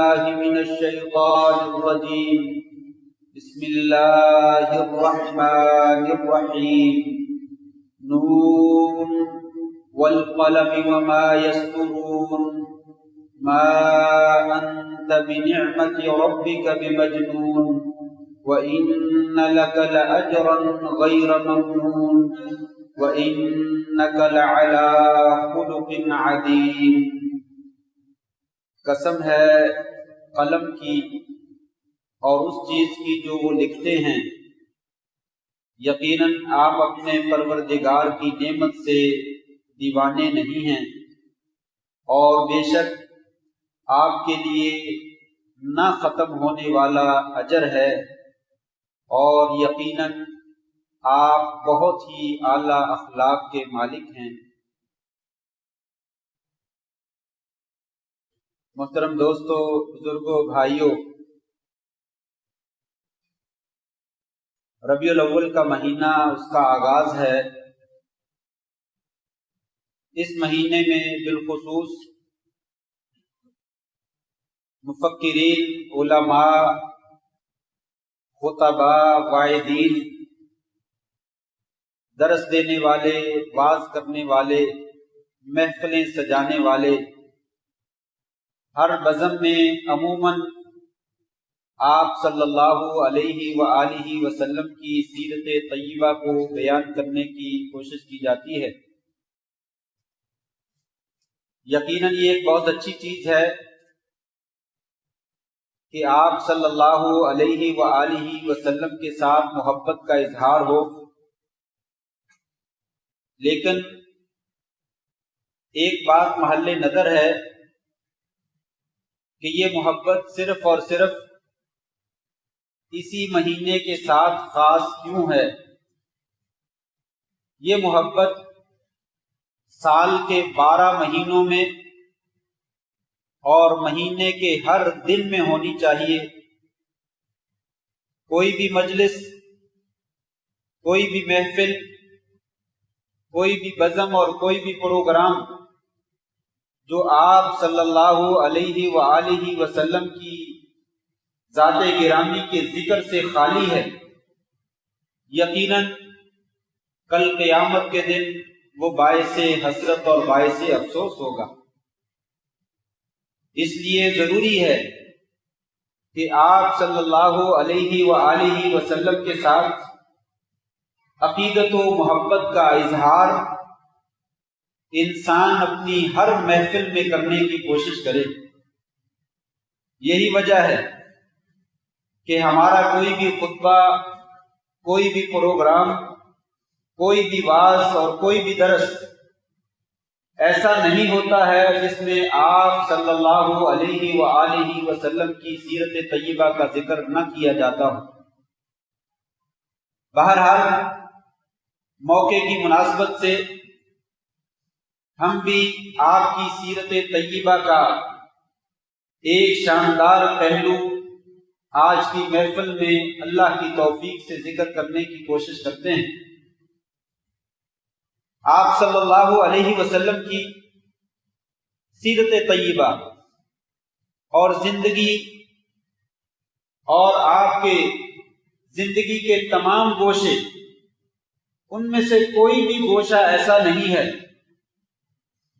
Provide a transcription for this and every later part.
بالله من الشيطان الرجيم. بسم الله الرحمن الرحيم. نون والقلم وما يسطرون. ما أنت بنعمة ربك بمجنون. وإن لك لأجرا غير ممنون. وإنك لعلى خلق عظيم. قسم ہے قلم کی اور اس چیز کی جو وہ لکھتے ہیں، یقیناً آپ اپنے پروردگار کی نعمت سے دیوانے نہیں ہیں، اور بے شک آپ کے لیے نہ ختم ہونے والا اجر ہے، اور یقیناً آپ بہت ہی اعلیٰ اخلاق کے مالک ہیں۔ محترم دوستو، بزرگوں، بھائیوں، ربیع الاول کا مہینہ، اس کا آغاز ہے۔ اس مہینے میں بالخصوص مفکرین، علماء، خطباء، واعظین، درس دینے والے، واعظ کرنے والے، محفلیں سجانے والے، ہر بزم میں عموماً آپ صلی اللہ علیہ وآلہ وسلم کی سیرت طیبہ کو بیان کرنے کی کوشش کی جاتی ہے۔ یقیناً یہ ایک بہت اچھی چیز ہے کہ آپ صلی اللہ علیہ وآلہ وسلم کے ساتھ محبت کا اظہار ہو، لیکن ایک بات محل نظر ہے کہ یہ محبت صرف اور صرف اسی مہینے کے ساتھ خاص کیوں ہے؟ یہ محبت سال کے 12 مہینوں میں اور مہینے کے ہر دن میں ہونی چاہیے۔ کوئی بھی مجلس، کوئی بھی محفل، کوئی بھی بزم اور کوئی بھی پروگرام جو آپ صلی اللہ علیہ وآلہ وسلم کی ذات گرامی کے ذکر سے خالی ہے، یقیناً کل قیامت کے دن وہ باعث حسرت اور باعث افسوس ہوگا۔ اس لیے ضروری ہے کہ آپ صلی اللہ علیہ وآلہ وسلم کے ساتھ عقیدت و محبت کا اظہار انسان اپنی ہر محفل میں کرنے کی کوشش کرے۔ یہی وجہ ہے کہ ہمارا کوئی بھی خطبہ، کوئی بھی پروگرام، کوئی بھی وعظ اور کوئی بھی درس ایسا نہیں ہوتا ہے جس میں آپ صلی اللہ علیہ وآلہ وسلم کی سیرت طیبہ کا ذکر نہ کیا جاتا ہو۔ بہرحال موقع کی مناسبت سے ہم بھی آپ کی سیرت طیبہ کا ایک شاندار پہلو آج کی محفل میں اللہ کی توفیق سے ذکر کرنے کی کوشش کرتے ہیں۔ آپ صلی اللہ علیہ وسلم کی سیرت طیبہ اور زندگی اور آپ کے زندگی کے تمام گوشے، ان میں سے کوئی بھی گوشہ ایسا نہیں ہے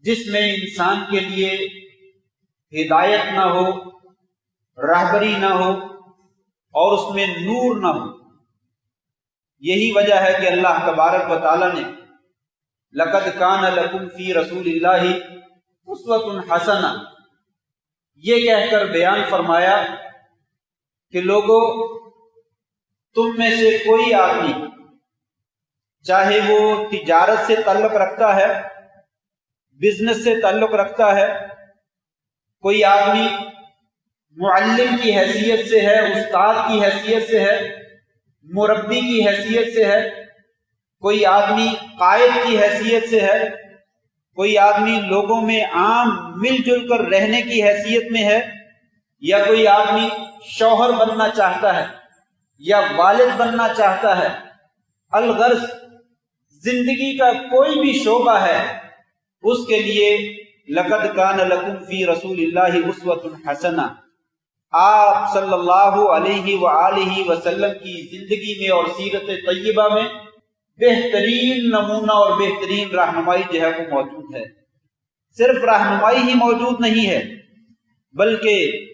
جس میں انسان کے لیے ہدایت نہ ہو، رہبری نہ ہو اور اس میں نور نہ ہو۔ یہی وجہ ہے کہ اللہ تبارک و تعالی نے لَقَدْ كَانَ لَكُمْ فِي رَسُولِ اللَّهِ أُسْوَةٌ حَسَنَةٌ یہ کہہ کر بیان فرمایا کہ لوگوں، تم میں سے کوئی آدمی چاہے وہ تجارت سے تعلق رکھتا ہے، بزنس سے تعلق رکھتا ہے، کوئی آدمی معلم کی حیثیت سے ہے، استاد کی حیثیت سے ہے، مربی کی حیثیت سے ہے، کوئی آدمی قائد کی حیثیت سے ہے، کوئی آدمی لوگوں میں عام مل جل کر رہنے کی حیثیت میں ہے، یا کوئی آدمی شوہر بننا چاہتا ہے یا والد بننا چاہتا ہے، الغرض زندگی کا کوئی بھی شعبہ ہے، اس کے لیے لقد کان لکم فی رسول اللہ اسوۃ حسنہ، آپ صلی اللہ علیہ وآلہ وسلم کی زندگی میں اور سیرت طیبہ میں بہترین نمونہ اور بہترین رہنمائی جو ہے وہ موجود ہے۔ صرف رہنمائی ہی موجود نہیں ہے، بلکہ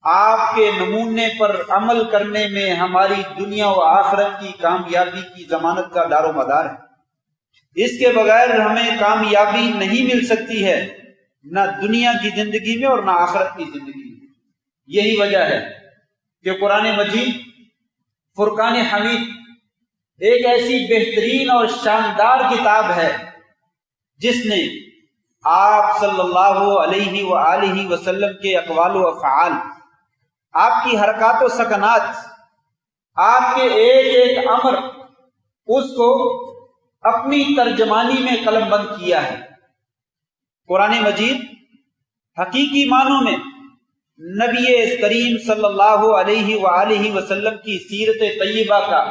آپ کے نمونے پر عمل کرنے میں ہماری دنیا و آخرت کی کامیابی کی ضمانت کا دار و مدار ہے۔ اس کے بغیر ہمیں کامیابی نہیں مل سکتی ہے، نہ دنیا کی زندگی میں اور نہ آخرت کی زندگی میں۔ یہی وجہ ہے کہ قرآن مجید فرقان حمید ایک ایسی بہترین اور شاندار کتاب ہے جس نے آپ صلی اللہ علیہ وآلہ وسلم کے اقوال و افعال، آپ کی حرکات و سکنات، آپ کے ایک ایک امر، اس کو اپنی ترجمانی میں قلم بند کیا ہے۔ قرآن مجید حقیقی معنوں میں نبی کریم صلی اللہ علیہ وآلہ وسلم کی سیرت طیبہ کا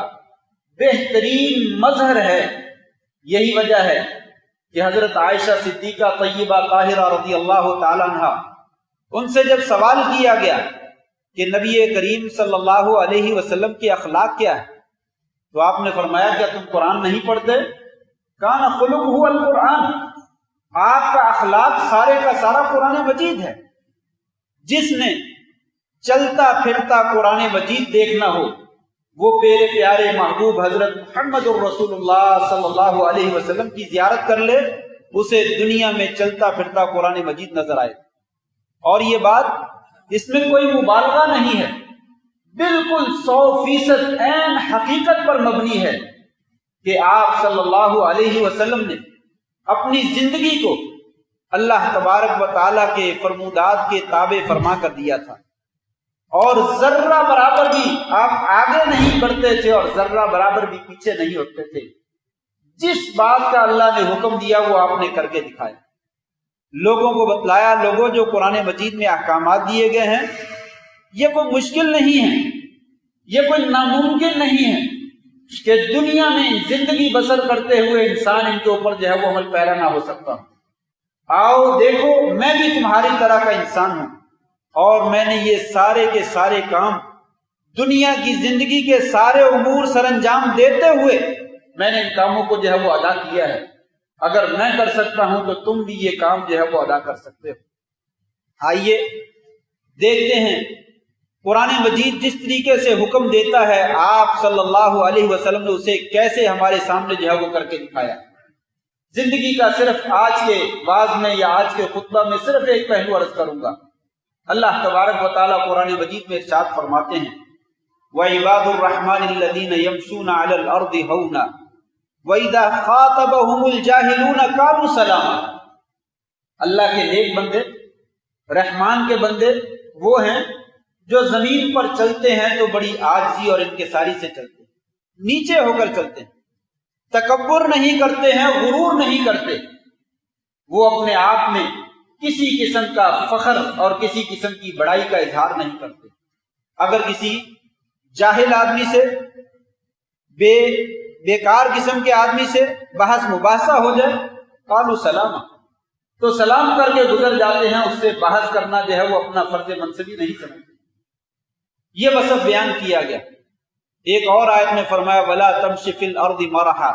بہترین مظہر ہے۔ یہی وجہ ہے کہ حضرت عائشہ صدیقہ طیبہ طاہرہ رضی اللہ تعالی عنہ، ان سے جب سوال کیا گیا کہ نبی کریم صلی اللہ علیہ وسلم کے اخلاق کیا ہے، تو آپ نے فرمایا کیا تم قرآن نہیں پڑھتے؟ کان خلقہ القرآن، آپ کا اخلاق سارے کا سارا قرآن مجید ہے۔ جس نے چلتا پھرتا قرآن مجید دیکھنا ہو وہ میرے پیارے محبوب حضرت محمد الرسول اللہ صلی اللہ علیہ وسلم کی زیارت کر لے، اسے دنیا میں چلتا پھرتا قرآن مجید نظر آئے۔ اور یہ بات، اس میں کوئی مبالغہ نہیں ہے، بالکل 100% عین حقیقت پر مبنی ہے کہ آپ صلی اللہ علیہ وسلم نے اپنی زندگی کو اللہ تبارک و تعالیٰ کے فرمودات کے تابع فرما کر دیا تھا، اور ذرہ برابر بھی آپ آگے نہیں بڑھتے تھے اور ذرہ برابر بھی پیچھے نہیں ہٹتے تھے۔ جس بات کا اللہ نے حکم دیا وہ آپ نے کر کے دکھایا، لوگوں کو بتلایا۔ لوگوں، جو قرآن مجید میں احکامات دیے گئے ہیں یہ کوئی مشکل نہیں ہے، یہ کوئی ناممکن نہیں ہے کہ دنیا میں زندگی بسر کرتے ہوئے انسان ان کے اوپر جو ہے وہ عمل پیرا نہ ہو سکتا۔ آؤ دیکھو، میں بھی تمہاری طرح کا انسان ہوں، اور میں نے یہ سارے کے سارے کام، دنیا کی زندگی کے سارے امور سر انجام دیتے ہوئے میں نے ان کاموں کو جو ہے وہ ادا کیا ہے۔ اگر میں کر سکتا ہوں تو تم بھی یہ کام جو ہے وہ ادا کر سکتے ہو۔ آئیے دیکھتے ہیں قرآن مجید جس طریقے سے حکم دیتا ہے، آپ صلی اللہ علیہ وسلم نے اسے کیسے ہمارے سامنے جو ہے وہ کر کے دکھایا۔ زندگی کا صرف آج کے واعظ میں یا آج کے خطبہ میں صرف ایک پہلو عرض کروں گا۔ اللہ تبارک و تعالیٰ قرآن مجید میں ارشاد فرماتے ہیں، وَعِبَادُ الرَّحْمَنِ الَّذِينَ يَمْشُونَ عَلَى الْأَرْضِ هَوْنًا وَإِذَا خَاطَبَهُمُ الْجَاهِلُونَ قَالُوا سَلَامًا۔ اللہ کے نیک بندے، رحمان کے بندے وہ ہیں جو زمین پر چلتے ہیں تو بڑی عاجزی اور انکساری سے چلتے ہیں، نیچے ہو کر چلتے ہیں، تکبر نہیں کرتے ہیں، غرور نہیں کرتے۔ وہ اپنے آپ میں کسی قسم کا فخر اور کسی قسم کی بڑائی کا اظہار نہیں کرتے۔ اگر کسی جاہل آدمی سے، بیکار قسم کے آدمی سے بحث مباحثہ ہو جائے، قالوا سلاما، تو سلام کر کے گزر جاتے ہیں۔ اس سے بحث کرنا جو ہے وہ اپنا فرض منصبی نہیں سمجھتے۔ یہ وصف بیان کیا گیا۔ ایک اور آیت میں فرمایا، وَلَا تَمْشِ فِي الْأَرْضِ مَرَحًا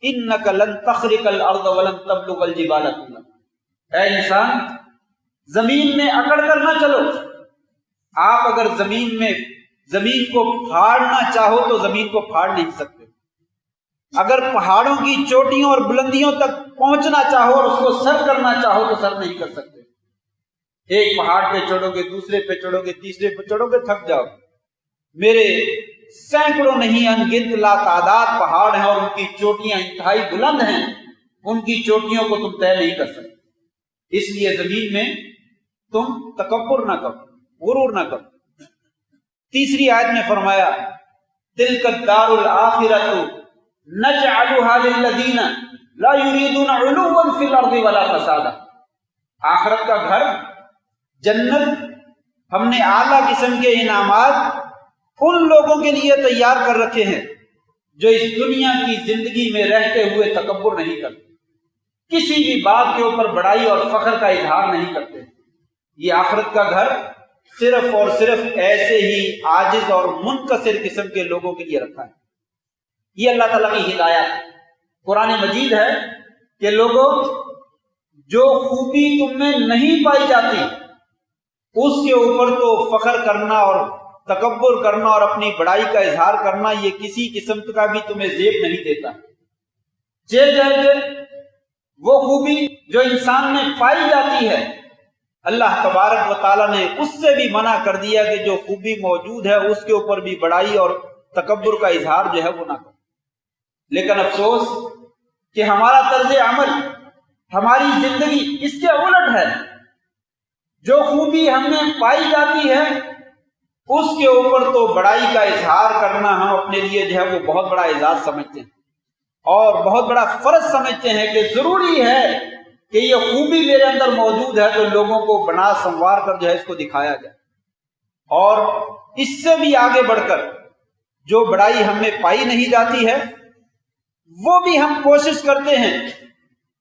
إِنَّكَ لَن تَخْرِقَ الْأَرْضَ وَلَن تَبْلُغَ الْجِبَالَ طُولًا۔ اے انسان، زمین میں اکڑ کر نہ چلو۔ آپ اگر زمین کو پھاڑنا چاہو تو زمین کو پھاڑ نہیں سکتے۔ اگر پہاڑوں کی چوٹیوں اور بلندیوں تک پہنچنا چاہو اور اس کو سر کرنا چاہو تو سر نہیں کر سکتے۔ ایک پہاڑ پہ چڑھو گے، دوسرے پہ چڑھو گے، تیسرے پہ چڑھو گے، تھک جاؤ۔ میرے سینکڑوں نہیں انگنت لا تعداد پہاڑ ہیں اور ان کی چوٹیاں انتہائی بلند ہیں، ان کی چوٹیوں کو تم طے نہیں کر سکتے۔ اس لیے زمین میں تم تکبر نہ کرو، غرور نہ کرو۔ تیسری آیت میں فرمایا، تلک الدار الآخرۃ نجعلها للذین لا یریدون علوا فی الارض ولا فسادا۔ آخرت کا گھر، جنت، ہم نے اعلیٰ قسم کے انعامات ان لوگوں کے لیے تیار کر رکھے ہیں جو اس دنیا کی زندگی میں رہتے ہوئے تکبر نہیں کرتے، کسی بھی بات کے اوپر بڑائی اور فخر کا اظہار نہیں کرتے۔ یہ آخرت کا گھر صرف اور صرف ایسے ہی عاجز اور منکسر قسم کے لوگوں کے لیے رکھا ہے۔ یہ اللہ تعالیٰ کی ہدایت ہے۔ قرآن مجید ہے کہ لوگوں، جو خوبی تم میں نہیں پائی جاتی اس کے اوپر تو فخر کرنا اور تکبر کرنا اور اپنی بڑائی کا اظہار کرنا یہ کسی قسم کا بھی تمہیں زیب نہیں دیتا۔ جیسے وہ خوبی جو انسان میں پائی جاتی ہے، اللہ تبارک و تعالیٰ نے اس سے بھی منع کر دیا کہ جو خوبی موجود ہے اس کے اوپر بھی بڑائی اور تکبر کا اظہار جو ہے وہ نہ کرو۔ لیکن افسوس کہ ہمارا طرز عمل، ہماری زندگی اس کے الٹ ہے۔ جو خوبی ہم میں پائی جاتی ہے اس کے اوپر تو بڑائی کا اظہار کرنا ہم اپنے لیے جو ہے وہ بہت بڑا اعزاز سمجھتے ہیں اور بہت بڑا فرض سمجھتے ہیں کہ ضروری ہے کہ یہ خوبی میرے اندر موجود ہے تو لوگوں کو بنا سنوار کر جو ہے اس کو دکھایا جائے۔ اور اس سے بھی آگے بڑھ کر جو بڑائی ہم میں پائی نہیں جاتی ہے وہ بھی ہم کوشش کرتے ہیں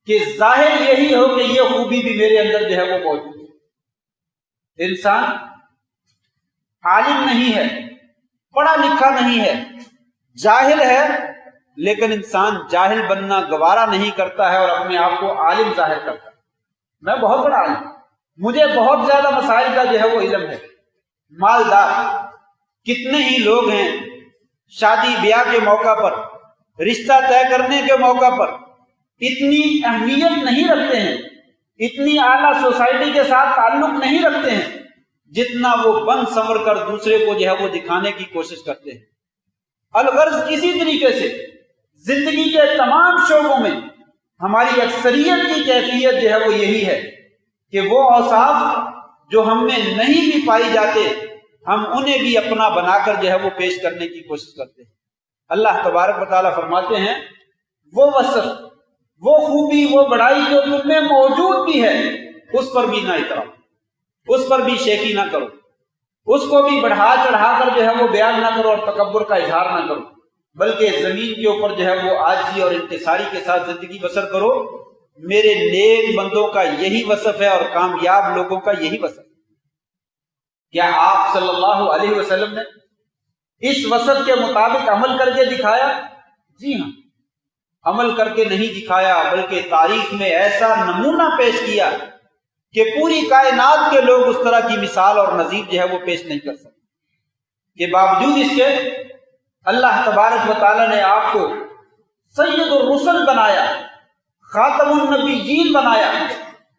کہ ظاہر یہی ہو کہ یہ خوبی بھی میرے اندر جو ہے وہ موجود ہے۔ انسان عالم نہیں ہے، پڑھا لکھا نہیں ہے، جاہل ہے، لیکن انسان جاہل بننا گوارا نہیں کرتا ہے اور اپنے آپ کو عالم ظاہر کرتا ہے۔ میں بہت بڑا عالم، مجھے بہت زیادہ مسائل کا جو ہے وہ علم ہے، مالدار۔ کتنے ہی لوگ ہیں شادی بیاہ کے موقع پر، رشتہ طے کرنے کے موقع پر اتنی اہمیت نہیں رکھتے ہیں، اتنی اعلیٰ سوسائٹی کے ساتھ تعلق نہیں رکھتے ہیں جتنا وہ بن سنور کر دوسرے کو جو ہے وہ دکھانے کی کوشش کرتے ہیں۔ الغرض اسی طریقے سے زندگی کے تمام شعبوں میں ہماری اکثریت کی کیفیت جو ہے وہ یہی ہے کہ وہ اوصاف جو ہم میں نہیں بھی پائی جاتے ہم انہیں بھی اپنا بنا کر جو ہے وہ پیش کرنے کی کوشش کرتے ہیں۔ اللہ تبارک و تعالیٰ فرماتے ہیں وہ وصف، وہ خوبی، وہ بڑائی جو تم میں موجود بھی ہے اس پر بھی نہ اتراؤ، اس پر بھی شیخی نہ کرو، اس کو بھی بڑھا چڑھا کر جو ہے وہ بیان نہ کرو اور تکبر کا اظہار نہ کرو، بلکہ زمین کے اوپر جو ہے وہ عاجزی اور انکساری کے ساتھ زندگی بسر کرو۔ میرے نیک بندوں کا یہی وصف ہے اور کامیاب لوگوں کا یہی وصف ہے۔ کیا آپ صلی اللہ علیہ وسلم نے اس وصف کے مطابق عمل کر کے دکھایا؟ جی ہاں، عمل کر کے نہیں دکھایا بلکہ تاریخ میں ایسا نمونہ پیش کیا کہ پوری کائنات کے لوگ اس طرح کی مثال اور نظیر جو ہے وہ پیش نہیں کر سکتے۔ کے باوجود اس کے اللہ تبارک و تعالیٰ نے آپ کو سید الرسل بنایا، خاتم النبیین بنایا،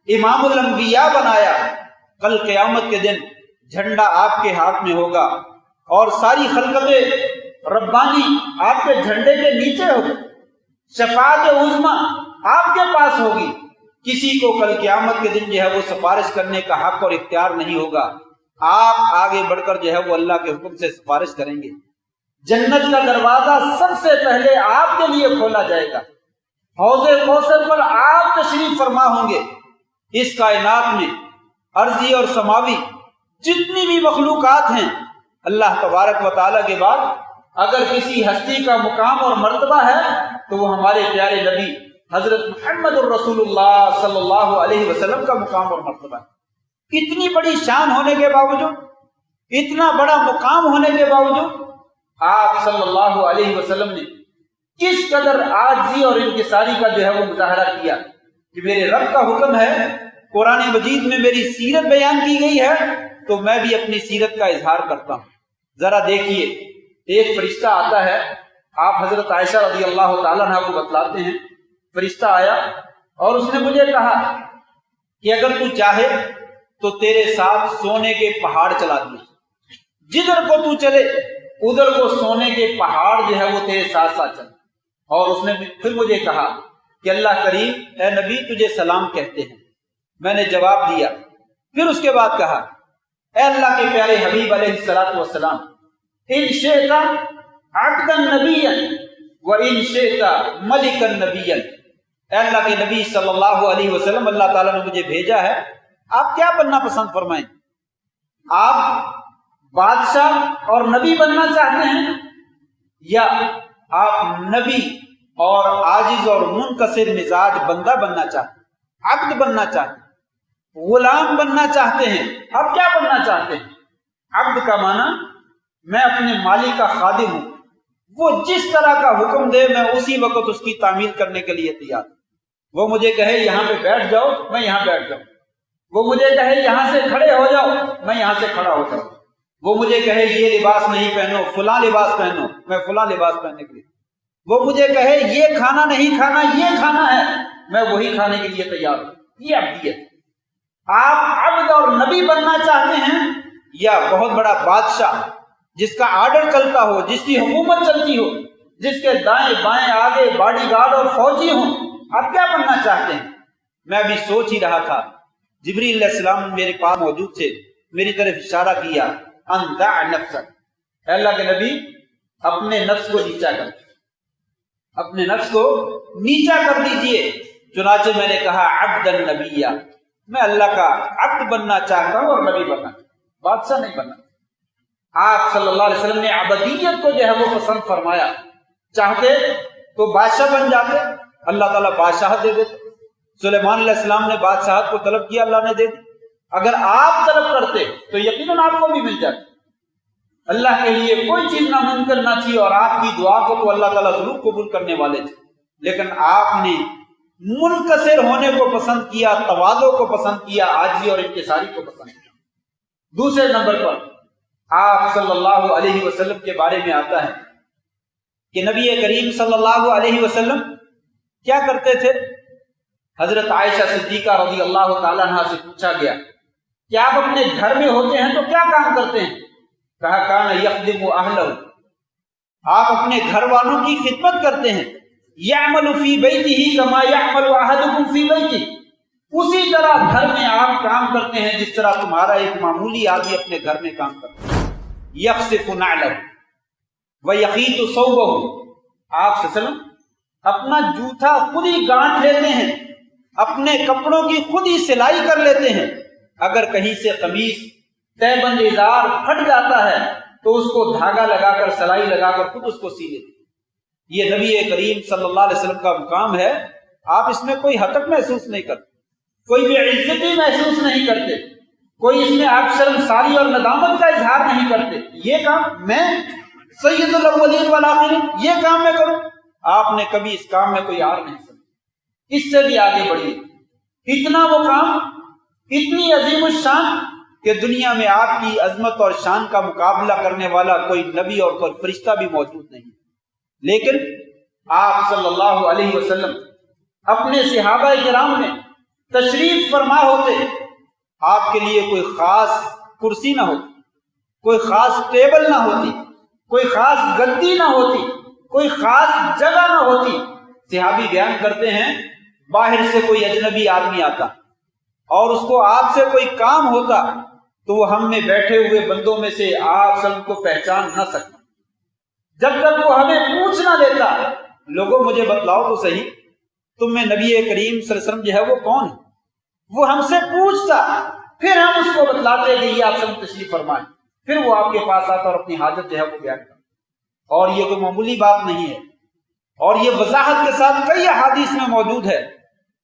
امام الانبیاء بنایا۔ کل قیامت کے دن جھنڈا آپ کے ہاتھ میں ہوگا اور ساری خلقت ربانی آپ کے جھنڈے کے نیچے ہوگی، شفاعت عظمی آپ کے پاس ہوگی۔ کسی کو کل قیامت کے دن جو ہے وہ سفارش کرنے کا حق اور اختیار نہیں ہوگا، آپ آگے بڑھ کر جو ہے وہ اللہ کے حکم سے سفارش کریں گے۔ جنت کا دروازہ سب سے پہلے آپ کے لیے کھولا جائے گا، حوض کوثر پر آپ تشریف فرما ہوں گے۔ اس کائنات میں ارضی اور سماوی جتنی بھی مخلوقات ہیں، اللہ تبارک و تعالیٰ کے بعد اگر کسی ہستی کا مقام اور مرتبہ ہے تو وہ ہمارے پیارے نبی حضرت محمد الرسول اللہ صلی اللہ علیہ وسلم کا مقام اور مرتبہ ہے۔ اتنی بڑی شان ہونے کے باوجود، اتنا بڑا مقام ہونے کے باوجود آپ صلی اللہ علیہ وسلم نے کس قدر عاجزی اور انکساری کا جو ہے وہ مظاہرہ کیا کہ میرے رب کا حکم ہے، قرآن مجید میں میری سیرت بیان کی گئی ہے تو میں بھی اپنی سیرت کا اظہار کرتا ہوں۔ ذرا دیکھیے، ایک فرشتہ آتا ہے، آپ حضرت عائشہ رضی اللہ تعالیٰ عنہ کو بتلاتے ہیں، فرشتہ آیا اور اس نے مجھے کہا کہ اگر تو چاہے تو تیرے ساتھ سونے کے پہاڑ چلا دیے، جدھر کو تو چلے ادھر کو سونے کے پہاڑ جو ہے وہ تیرے ساتھ ساتھ چلے۔ اور اس نے پھر مجھے کہا کہ اللہ کریم، اے نبی تجھے سلام کہتے ہیں۔ میں نے جواب دیا، پھر اس کے بعد کہا اے اللہ کے پیارے حبیب علیہ الصلوۃ والسلام، ان شئت عبدا نبیا و ان شئت ملکا نبیا، اے اللہ کے نبی صلی اللہ علیہ وسلم، اللہ تعالیٰ نے مجھے بھیجا ہے، آپ کیا بننا پسند فرمائیں؟ آپ بادشاہ اور نبی بننا چاہتے ہیں یا آپ نبی اور عاجز اور منکسر مزاج بندہ بننا چاہتے ہیں، عبد بننا چاہتے ہیں، غلام بننا چاہتے ہیں؟ آپ کیا بننا چاہتے ہیں؟ عبد کا معنی میں اپنے مالک کا خادم ہوں، وہ جس طرح کا حکم دے میں اسی وقت اس کی تعمیل کرنے کے لیے تیار ہوں۔ وہ مجھے کہے یہاں پہ بیٹھ جاؤ، میں یہاں بیٹھ جاؤں۔ وہ مجھے کہے یہاں سے کھڑے ہو جاؤ، میں یہاں سے کھڑا ہو جاؤں۔ وہ مجھے کہے یہ لباس نہیں پہنو، فلاں لباس پہنو، میں فلاں لباس پہننے کے لیے۔ وہ مجھے کہے یہ کھانا نہیں کھانا، یہ کھانا ہے، میں وہی کھانے کے لیے تیار ہوں۔ یہ عبدیت۔ آپ عبد اور نبی بننا چاہتے ہیں یا بہت بڑا بادشاہ جس کا آرڈر چلتا ہو، جس کی حکومت چلتی ہو، جس کے دائیں بائیں آگے باڈی گارڈ اور فوجی ہوں، آپ کیا بننا چاہتے ہیں؟ میں ابھی سوچ ہی رہا تھا، جبریل علیہ السلام میرے پاس موجود تھے، میری طرف اشارہ کیا، انتع نفسک، اے اللہ کے نبی اپنے نفس کو نیچا کر، اپنے نفس کو نیچا کر دیجئے۔ چنانچہ میں نے کہا عبد النبی، میں اللہ کا عبد بننا چاہتا ہوں اور نبی بننا، بادشاہ نہیں بننا۔ آپ صلی اللہ علیہ وسلم نے عبدیت کو جو ہے وہ پسند فرمایا، چاہتے تو بادشاہ بن جاتے، اللہ تعالیٰ بادشاہت دے دیتے۔ سلیمان علیہ السلام نے بادشاہت کو طلب کیا، اللہ نے دے دی۔ اگر آپ طلب کرتے تو یقیناً آپ کو بھی مل جاتی۔ اللہ کے لیے کوئی چیز ناممکن نہ تھی، اور آپ کی دعا کو تو اللہ تعالیٰ ضرور قبول کرنے والے تھے، لیکن آپ نے منکسر ہونے کو پسند کیا، تواضع کو پسند کیا، عاجزی اور انکساری کو پسند کیا۔ دوسرے نمبر پر آپ صلی اللہ علیہ وسلم کے بارے میں آتا ہے کہ نبی کریم صلی اللہ علیہ وسلم کیا کرتے تھے؟ حضرت عائشہ صدیقہ رضی اللہ تعالیٰ عنہ سے پوچھا گیا کہ آپ اپنے گھر میں ہوتے ہیں تو کیا کام کرتے ہیں؟ کہا کان یخدم اہلہ، آپ اپنے گھر والوں کی خدمت کرتے ہیں۔ یعمل فی بیتہ کما یعمل احدکم فی بیتہ، اسی طرح گھر میں آپ کام کرتے ہیں جس طرح تمہارا ایک معمولی آدمی اپنے گھر میں کام کرتا ہے۔ یخصف نعلہ ویخیط ثوبہ، آپ صلی اللہ علیہ وسلم اپنا جوتا خود ہی گانٹھ لیتے ہیں، اپنے کپڑوں کی خود ہی سلائی کر لیتے ہیں۔ اگر کہیں سے قمیص تہ بند ازار پھٹ جاتا ہے تو اس کو دھاگا لگا کر سلائی لگا کر خود اس کو سی لیتے۔ یہ نبی کریم صلی اللہ علیہ وسلم کا مقام ہے، آپ اس میں کوئی حتک محسوس نہیں کرتے، کوئی بے عزتی محسوس نہیں کرتے، کوئی اس میں آپ شرمساری اور ندامت کا اظہار نہیں کرتے۔ یہ کام میں سید الاولین والآخرین، یہ کام میں کروں، آپ نے کبھی اس کام میں کوئی آر نہیں سمجھا۔ اس سے بھی آگے بڑھیے، اتنا وہ کام اتنی عظیم الشان کہ دنیا میں آپ کی عظمت اور شان کا مقابلہ کرنے والا کوئی نبی اور کوئی فرشتہ بھی موجود نہیں، لیکن آپ صلی اللہ علیہ وسلم اپنے صحابہ کرام میں تشریف فرما ہوتے، آپ کے لیے کوئی خاص کرسی نہ ہوتی، کوئی خاص ٹیبل نہ ہوتی، کوئی خاص گدی نہ ہوتی، کوئی خاص جگہ نہ ہوتی۔ صحابی بیان کرتے ہیں باہر سے کوئی اجنبی آدمی آتا اور اس کو آپ سے کوئی کام ہوتا تو وہ ہم میں بیٹھے ہوئے بندوں میں سے آپ سب کو پہچان نہ سکتا، جب تک وہ ہمیں پوچھ نہ لیتا، لوگوں مجھے بتلاؤ تو صحیح تم میں نبی کریم صلی اللہ علیہ وسلم جو ہے وہ کون ہے؟ وہ ہم سے پوچھتا، پھر ہم اس کو بتلاتے کہ یہ آپ سب تشریف فرمائیں، پھر وہ آپ کے پاس آتا اور اپنی حاجت جو ہے وہ بیان کرتا۔ اور یہ کوئی معمولی بات نہیں ہے، اور یہ وضاحت کے ساتھ کئی احادیث میں موجود ہے۔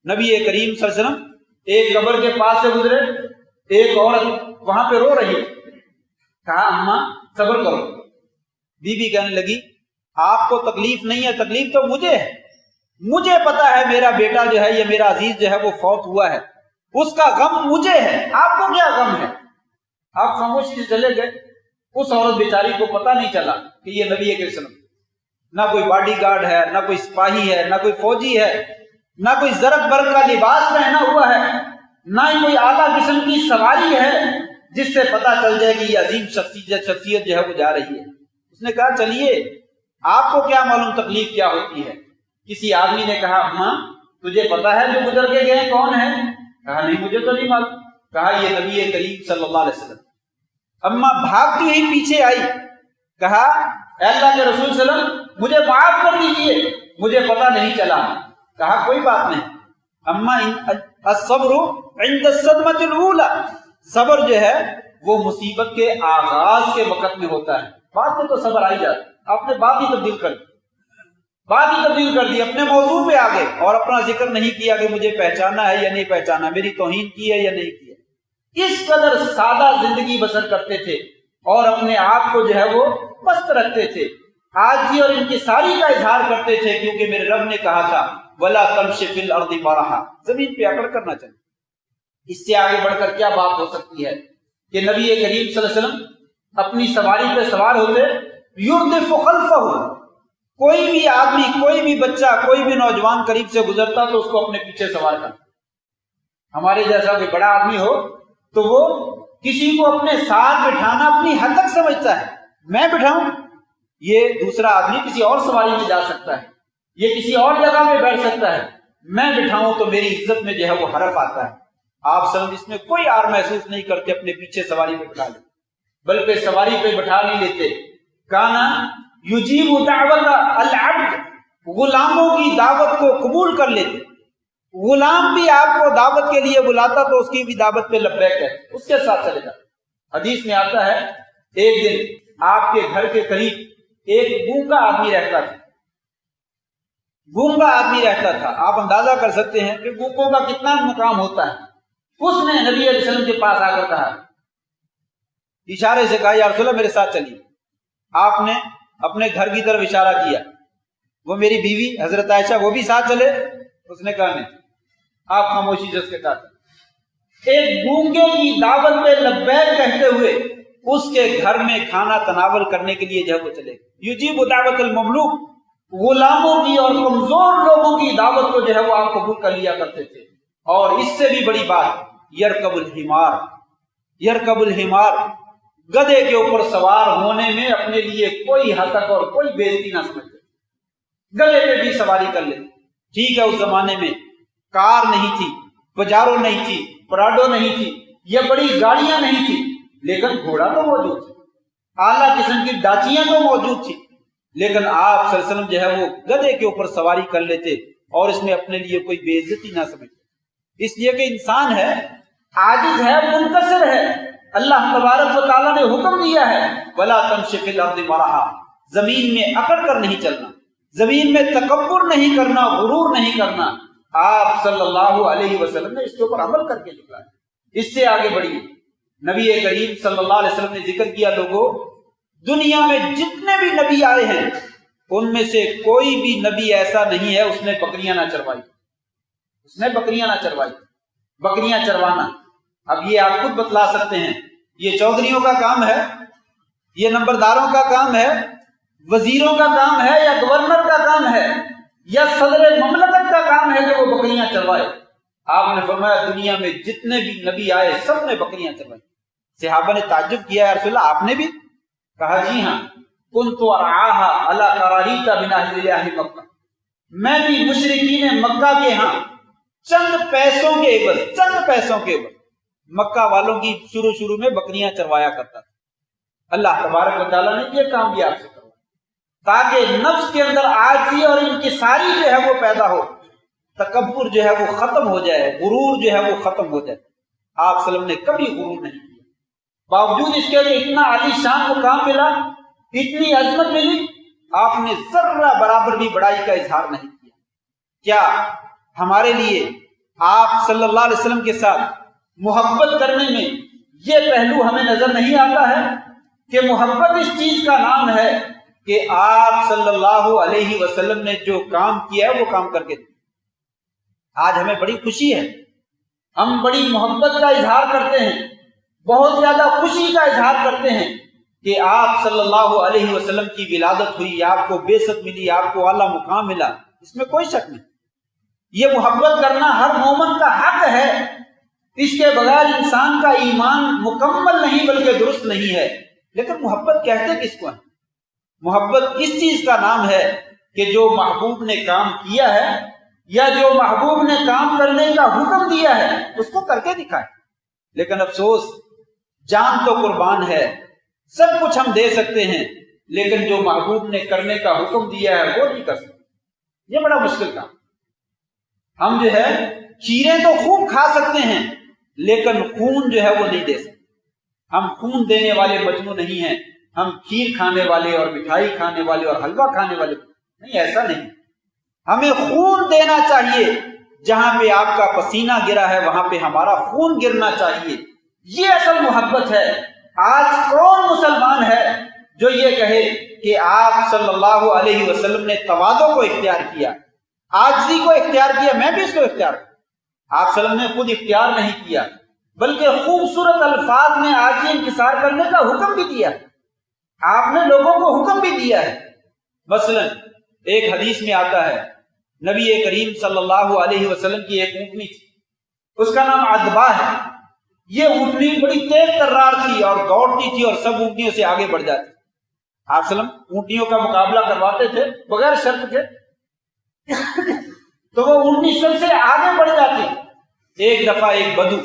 نبی کریم صلی اللہ علیہ وسلم ایک قبر کے پاس سے گزرے، ایک عورت وہاں پہ رو رہی، کہا اماں صبر کرو۔ بی بی کہنے لگی آپ کو تکلیف نہیں ہے، تکلیف تو مجھے ہے، مجھے پتا ہے میرا بیٹا جو ہے یا میرا عزیز جو ہے وہ فوت ہوا ہے، اس کا غم مجھے ہے، آپ کو کیا غم ہے؟ آپ خاموشی سے چلے گئے۔ اس عورت بیچاری کو پتا نہیں چلا کہ یہ نبی کے وسلم، نہ کوئی باڈی گارڈ ہے، نہ کوئی سپاہی ہے، نہ کوئی فوجی ہے، نہ کوئی زرق برق کا لباس پہنا ہوا ہے، نہ ہی کوئی اعلیٰ قسم کی سواری ہے جس سے پتا چل جائے کہ یہ عظیم شخصیت جو ہے وہ جا رہی ہے۔ اس نے کہا چلیے آپ کو کیا معلوم تکلیف کیا ہوتی ہے؟ کسی آدمی نے کہا اماں تجھے پتا ہے جو گزر کے گئے کون ہے؟ کہا نہیں مجھے تو نہیں معلوم۔ کہا یہ نبی کریم صلی اللہ علیہ وسلم۔ اماں بھاگتی ہوئی پیچھے آئی، کہا اے اللہ کے رسول صلی اللہ علیہ وسلم مجھے معاف کر دیجئے، مجھے پتا نہیں چلا۔ کہا کوئی بات نہیں اماں، الصبر عند الصدمۃ الاولی، صبر جو ہے وہ مصیبت کے آغاز کے وقت میں ہوتا ہے، بعد میں تو صبر آئی جاتا۔ آپ نے بات ہی تبدیل کر دی، اپنے موضوع پہ آگے اور اپنا ذکر نہیں کیا کہ مجھے پہچانا ہے یا نہیں پہچانا، میری توہین کی ہے یا نہیں کی ہے۔ اس قدر سادہ زندگی بسر کرتے تھے اور اپنے آپ کو جو ہے وہ پست رکھتے تھے، عاجزی اور انکساری کا اظہار کرتے تھے، کیونکہ میرے رب نے کہا تھا وَلَا تَمْشِ فِي الْأَرْضِ مَرَحًا، زمین پہ اکڑ کرنا چاہیے۔ اس سے آگے بڑھ کر کیا بات ہو سکتی ہے کہ نبی کریم صلی اللہ علیہ وسلم اپنی سواری پہ سوار ہوتے، یردف خلفہ، کوئی بھی آدمی، کوئی بھی بچہ، کوئی بھی نوجوان قریب سے گزرتا تو اس کو اپنے پیچھے سوار کرتا۔ ہمارے جیسا کوئی بڑا آدمی ہو تو وہ کسی کو اپنے ساتھ بٹھانا اپنی حد تک سمجھتا ہے، میں بٹھاؤں، یہ دوسرا آدمی کسی اور سواری میں جا سکتا ہے، یہ کسی اور جگہ میں بیٹھ سکتا ہے، میں بٹھاؤں تو میری عزت میں جو ہے وہ حرف آتا ہے۔ آپ سب اس میں کوئی آر محسوس نہیں کرتے، اپنے پیچھے سواری پہ بٹھا لیتے، بلکہ سواری پہ بٹھا نہیں لیتے۔ کانا یجیب دعوت العبد، غلاموں کی دعوت کو قبول کر لیتے، غلام بھی آپ کو دعوت کے لیے بلاتا تو اس کی بھی دعوت پہ لبیک ہے، اس کے ساتھ چلے جاتا۔ حدیث میں آتا ہے ایک دن آپ کے گھر کے قریب ایک گونگا آدمی رہتا تھا، گونگا آدمی رہتا تھا۔ آپ اندازہ کر سکتے ہیں کہ گونگوں کا کتنا مقام ہوتا ہے۔ اس نے نبی علیہ السلام کے پاس آ کر کہا، اشارے سے کہا یا رسول اللہ میرے ساتھ چلیے۔ آپ نے اپنے گھر کی طرف اشارہ کیا، وہ میری بیوی حضرت عائشہ وہ بھی ساتھ چلے، اس نے کہا نہیں، آپ خاموشی سے اس کے ساتھ۔ ایک گونگے کی دعوت پہ لبیک کہتے ہوئے اس کے گھر میں کھانا تناول کرنے کے لیے جب وہ چلے، یجیب دعوت المملوک، غلاموں کی اور کمزور لوگوں کی دعوت کو جو ہے وہ آپ قبول کر لیا کرتے تھے۔ اور اس سے بھی بڑی بات، یرکب الحمار، یرکب الحمار، گدھے کے اوپر سوار ہونے میں اپنے لیے کوئی حقق اور کوئی بےزتی نہ سمجھتے، گدھے پہ بھی سواری کر لیتے۔ ٹھیک ہے، اس زمانے میں کار نہیں تھی، پجارو نہیں تھی، پراڈو نہیں تھی، یہ بڑی گاڑیاں نہیں تھی، لیکن گھوڑا تو موجود تھا، اعلیٰ قسم کی ڈاچیاں تو موجود تھی، لیکن آپ صلی اللہ علیہ وسلم جو ہے وہ گدھے کے اوپر سواری کر لیتے اور اس میں اپنے لیے کوئی بے عزتی نہ سمجھتے، اس لیے کہ انسان ہے، عاجز ہے، منکسر ہے۔ اللہ تبارک و تعالیٰ نے حکم دیا ہے وَلَا تَمْشِ فِي الْأَرْضِ مَرَحًا، زمین میں اکڑ کر نہیں چلنا، زمین میں تکبر نہیں کرنا، غرور نہیں کرنا۔ آپ صلی اللہ علیہ وسلم نے اس کے اوپر عمل کر کے دکھایا۔ اس سے آگے بڑھیے، نبی کریم صلی اللہ علیہ وسلم نے ذکر کیا، لوگوں دنیا میں جتنے بھی نبی آئے ہیں ان میں سے کوئی بھی نبی ایسا نہیں ہے اس نے بکریاں نہ چروائی، اس نے بکریاں نہ چروائی۔ بکریاں چروانا، اب یہ آپ خود بتلا سکتے ہیں، یہ چودھریوں کا کام ہے، یہ نمبرداروں کا کام ہے، وزیروں کا کام ہے، یا گورنر کا کام ہے، یا صدر مملکت کا کام ہے کہ وہ بکریاں چروائے؟ آپ نے فرمایا دنیا میں جتنے بھی نبی آئے سب نے بکریاں چروائی۔ صحابہ نے تعجب کیا، یا رسول اللہ آپ نے بھی؟ کہا جی ہاں، کنت ارعاها علی قراریط من اہل مکہ، میں بھی مشرکین مکہ کے ہاں چند پیسوں کے عوض، چند پیسوں کے عوض مکہ والوں کی شروع میں بکریاں چروایا کرتا تھا۔ اللہ تبارک و تعالیٰ نے یہ کام بھی آپ سے کروایا تاکہ نفس کے اندر عاجزی اور انکساری جو ہے وہ پیدا ہو، تکبر جو ہے وہ ختم ہو جائے، غرور جو ہے وہ ختم ہو جائے۔ آپ صلی اللہ علیہ وسلم نے کبھی غرور نہیں کیا، باوجود اس کے اتنا عالی شان مقام ملا، اتنی عظمت ملی، آپ نے ذرہ برابر بھی بڑائی کا اظہار نہیں کیا۔ کیا ہمارے لیے آپ صلی اللہ علیہ وسلم کے ساتھ محبت کرنے میں یہ پہلو ہمیں نظر نہیں آتا ہے کہ محبت اس چیز کا نام ہے کہ آپ صلی اللہ علیہ وسلم نے جو کام کیا ہے وہ کام کر کے دیا۔ آج ہمیں بڑی خوشی ہے، ہم بڑی محبت کا اظہار کرتے ہیں، بہت زیادہ خوشی کا اظہار کرتے ہیں کہ آپ صلی اللہ علیہ وسلم کی ولادت ہوئی، آپ کو بعثت ملی، آپ کو اعلیٰ مقام ملا، اس میں کوئی شک نہیں۔ یہ محبت کرنا ہر مومن کا حق ہے، اس کے بغیر انسان کا ایمان مکمل نہیں بلکہ درست نہیں ہے۔ لیکن محبت کہتے کس کو ہے؟ محبت اس چیز کا نام ہے کہ جو محبوب نے کام کیا ہے یا جو محبوب نے کام کرنے کا حکم دیا ہے اس کو کر کے دکھائے۔ لیکن افسوس، جان تو قربان ہے، سب کچھ ہم دے سکتے ہیں، لیکن جو محبوب نے کرنے کا حکم دیا ہے وہ نہیں کر سکتے۔ یہ بڑا مشکل کام۔ ہم جو ہے کھیریں تو خوب کھا سکتے ہیں لیکن خون جو ہے وہ نہیں دے سکتے۔ ہم خون دینے والے مجنون نہیں ہیں، ہم کھیر کھانے والے اور مٹھائی کھانے والے اور حلوہ کھانے والے نہیں، ایسا نہیں۔ ہمیں خون دینا چاہیے، جہاں پہ آپ کا پسینہ گرا ہے وہاں پہ ہمارا خون گرنا چاہیے۔ یہ اصل محبت ہے۔ آج کون مسلمان ہے جو یہ کہے کہ آپ صلی اللہ علیہ وسلم نے تواضع کو اختیار کیا، عاجزی کو اختیار کیا، میں بھی اس کو اختیار کیا؟ آپ صلی اللہ علیہ وسلم نے خود اختیار نہیں کیا، بلکہ خوبصورت الفاظ میں عاجزی انکسار کرنے کا حکم بھی دیا، آپ نے لوگوں کو حکم بھی دیا ہے۔ مثلا ایک حدیث میں آتا ہے نبی کریم صلی اللہ علیہ وسلم کی ایک اونٹنی تھی، اس کا نام عذبہ ہے۔ یہ اونٹنی بڑی تیز ترار تھی اور دوڑتی تھی اور سب اونٹنیوں سے آگے بڑھ جاتی۔ آپ صلی اللہ علیہ وسلم اونٹنیوں کا مقابلہ کرواتے تھے بغیر شرط کے، تو وہ اونٹنی سب سے آگے بڑھ جاتی۔ ایک دفعہ ایک بدو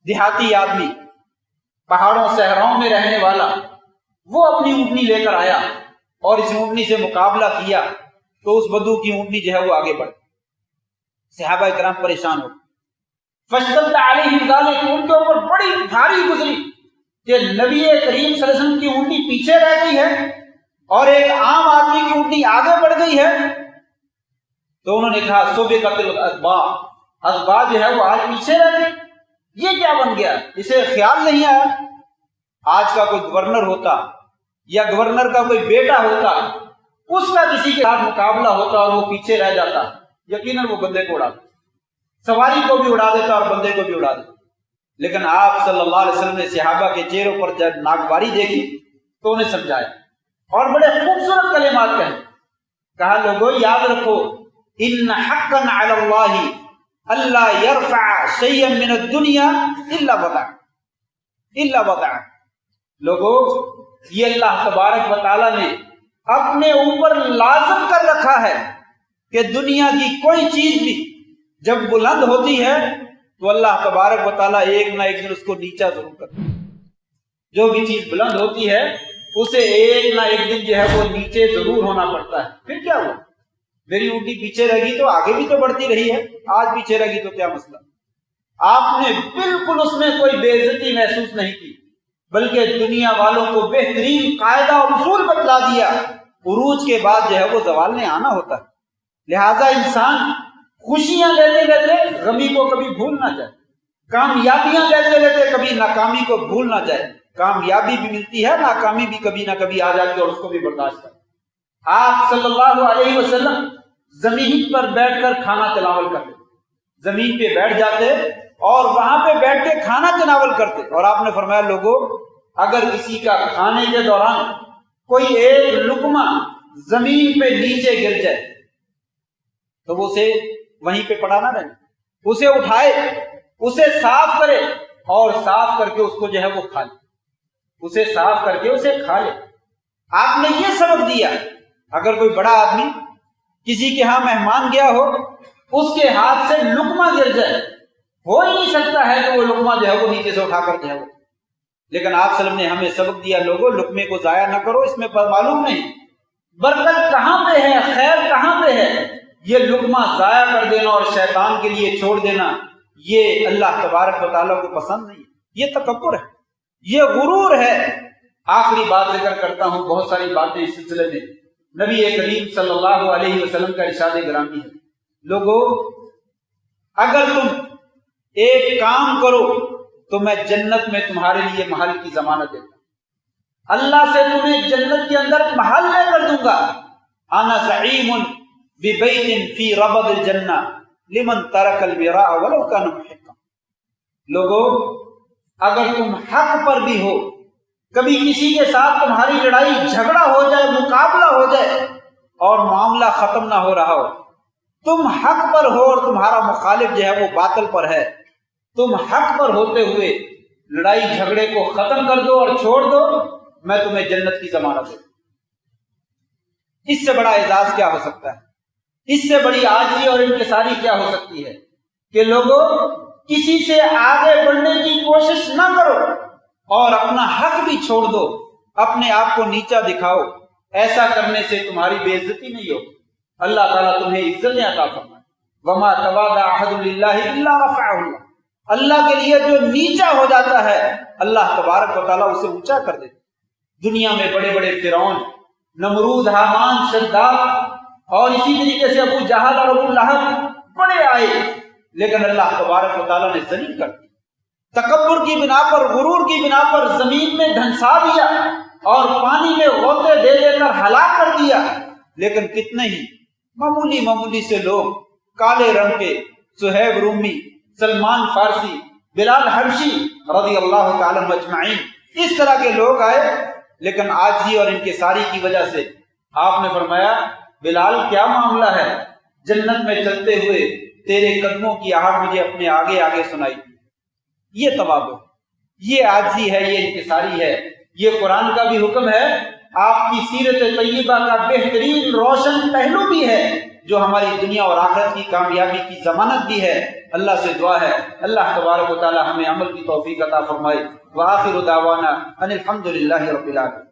دیہاتی آدمی پہاڑوں صحراؤں میں رہنے والا وہ اپنی اونٹنی لے کر آیا اور اس اونٹنی سے مقابلہ کیا تو اس بدو کی اونٹنی جو ہے وہ آگے بڑھ، صحابہ کرام پریشان ہو، فشدد علیہم ذلک، ان کے اوپر بڑی بھاری گزری کہ نبی کریم صلی اللہ علیہ وسلم کی اونٹنی پیچھے رہتی ہے اور ایک عام آدمی کی اونٹنی آگے بڑھ گئی ہے۔ تو انہوں نے کہا سبقت العذباء، عذباء جو ہے وہ آج پیچھے رہ گئی، یہ کیا بن گیا؟ اسے خیال نہیں آیا۔ آج کا کوئی گورنر ہوتا یا گورنر کا کوئی بیٹا ہوتا، اس کا کسی کے ساتھ مقابلہ ہوتا اور وہ پیچھے رہ جاتا، یقیناً وہ بندے کو اڑا دیتا، سواری کو بھی اڑا دیتا اور بندے کو بھی اڑا دیتا۔ لیکن آپ صلی اللہ علیہ وسلم نے صحابہ کے چہروں پر جب ناگواری دیکھی تو انہیں سمجھایا اور بڑے خوبصورت کلمات کہے، کہا لوگوں یاد رکھو ان حقا علی اللہ اللہ یرفع شیئا من الدنیا الا وضع، لوگوں یہ اللہ تبارک و تعالی نے اپنے اوپر لازم کر رکھا ہے کہ دنیا کی کوئی چیز بھی جب بلند ہوتی ہے تو اللہ تبارک و تعالیٰ ایک نہ ایک دن اس کو نیچا ضرور کرتا ہے۔ جو بھی چیز بلند ہوتی ہے اسے ایک نہ ایک دن جو ہے وہ نیچے ضرور ہونا پڑتا ہے۔ پھر کیا ہوا؟ میری اونٹی پیچھے رہ گئی تو آگے بھی تو بڑھتی رہی ہے، آج پیچھے رہ گئی تو کیا مسئلہ؟ آپ نے بالکل اس میں کوئی بے عزتی محسوس نہیں کی، بلکہ دنیا والوں کو بہترین قاعدہ اور اصول بتلا دیا۔ عروج کے بعد جو ہے وہ زوال نے آنا ہوتا ہے، لہذا انسان خوشیاں لیتے لیتے غمی کو کبھی بھول نہ جائے، کامیابیاں لیتے لیتے کبھی ناکامی کو بھول نہ جائے۔ کامیابی بھی ملتی ہے، ناکامی بھی کبھی نہ کبھی آ جاتی ہے اور اس کو بھی برداشت کرے۔ آپ صلی اللہ علیہ وسلم زمین پر بیٹھ کر کھانا تناول کرتے، زمین پہ بیٹھ جاتے اور وہاں پہ بیٹھ کے کھانا تناول کرتے، اور آپ نے فرمایا لوگوں اگر کسی کا کھانے کے دوران کوئی ایک لقمہ زمین پہ نیچے گر جائے تو وہ اسے وہیں پہ پڑا نہ رہے، اسے اٹھائے، اسے صاف کرے اور صاف کر کے اس کو جو ہے وہ کھا لے، اسے صاف کر کے اسے کھا لے۔ آپ نے یہ سبق دیا۔ اگر کوئی بڑا آدمی کسی کے ہاں مہمان گیا ہو، اس کے ہاتھ سے لقمہ گر جائے، ہو ہی نہیں سکتا ہے کہ وہ لقمہ جو ہے وہ نیچے سے اٹھا کر جو ہے وہ، لیکن آپ صلی اللہ علیہ وسلم نے ہمیں سبق دیا لوگوں لقمے کو ضائع نہ کرو، اس میں معلوم نہیں برکت کہاں پہ ہے، خیر کہاں پہ ہے۔ یہ لقمہ ضائع کر دینا اور شیطان کے لیے چھوڑ دینا یہ اللہ تبارک و تعالیٰ کو پسند نہیں، یہ تکبر ہے، یہ غرور ہے۔ آخری بات ذکر کرتا ہوں، بہت ساری باتیں اس سلسلے میں نبی کریم صلی اللہ علیہ وسلم کا ارشاد گرامی ہے، لوگوں اگر تم ایک کام کرو تو میں جنت میں تمہارے لیے محل کی ضمانت دیتا ہوں، اللہ سے تمہیں جنت کے اندر محل لے کر دوں گا۔ انا زعیم ببیت فی ربض الجنہ لمن ترک الوراء ولو کان محقا، لوگوں اگر تم حق پر بھی ہو، کبھی کسی کے ساتھ تمہاری لڑائی جھگڑا ہو جائے، مقابلہ ہو جائے اور معاملہ ختم نہ ہو رہا ہو، تم حق پر ہو اور تمہارا مخالف جو ہے وہ باطل پر ہے، تم حق پر ہوتے ہوئے لڑائی جھگڑے کو ختم کر دو اور چھوڑ دو، میں تمہیں جنت کی ضمانت دوں۔ اس سے بڑا اعزاز کیا ہو سکتا ہے؟ اس سے بڑی عاجزی اور انکساری کیا ہو سکتی ہے کہ لوگوں کسی سے آگے بڑھنے کی کوشش نہ کرو اور اپنا حق بھی چھوڑ دو، اپنے آپ کو نیچا دکھاؤ، ایسا کرنے سے تمہاری بے عزتی نہیں ہو، اللہ تعالیٰ تمہیں عزت عطا فرمائے۔ وما تواضع احد للہ الا رفعہ اللہ، اللہ کے لیے جو نیچا ہو جاتا ہے اللہ تبارک و تعالیٰ اسے اونچا کر دیتا۔ دنیا میں بڑے بڑے فرعون، نمرود، حامان، شداد اور اسی طریقے سے ابو جہل اور ابو لہب بڑے آئے، لیکن اللہ تبارک و تعالیٰ نے ذلیل کر دیا۔ تکبر کی بنا پر، غرور کی بنا پر زمین میں دھنسا دیا اور پانی میں غوطے دے دے کر ہلاک کر دیا۔ لیکن کتنے ہی معمولی معمولی سے لوگ، کالے رنگ کے صہیب رومی، سلمان فارسی، بلال حبشی رضی اللہ تعالیٰ عنہ اجمعین، اس طرح کے لوگ آئے، لیکن عاجزی اور انکساری کی وجہ سے آپ نے فرمایا بلال کیا معاملہ ہے؟ جنت میں چلتے ہوئے تیرے قدموں کی آہٹ مجھے اپنے آگے آگے سنائی۔ یہ تواضع، یہ عاجزی ہے، یہ انکساری ہے، یہ قرآن کا بھی حکم ہے، آپ کی سیرت طیبہ کا بہترین روشن پہلو بھی ہے جو ہماری دنیا اور آخرت کی کامیابی کی ضمانت بھی ہے۔ اللہ سے دعا ہے اللہ تبارک و تعالی ہمیں عمل کی توفیق عطا فرمائے۔ وآخر دعوانا ان الحمد للہ رب العالمین۔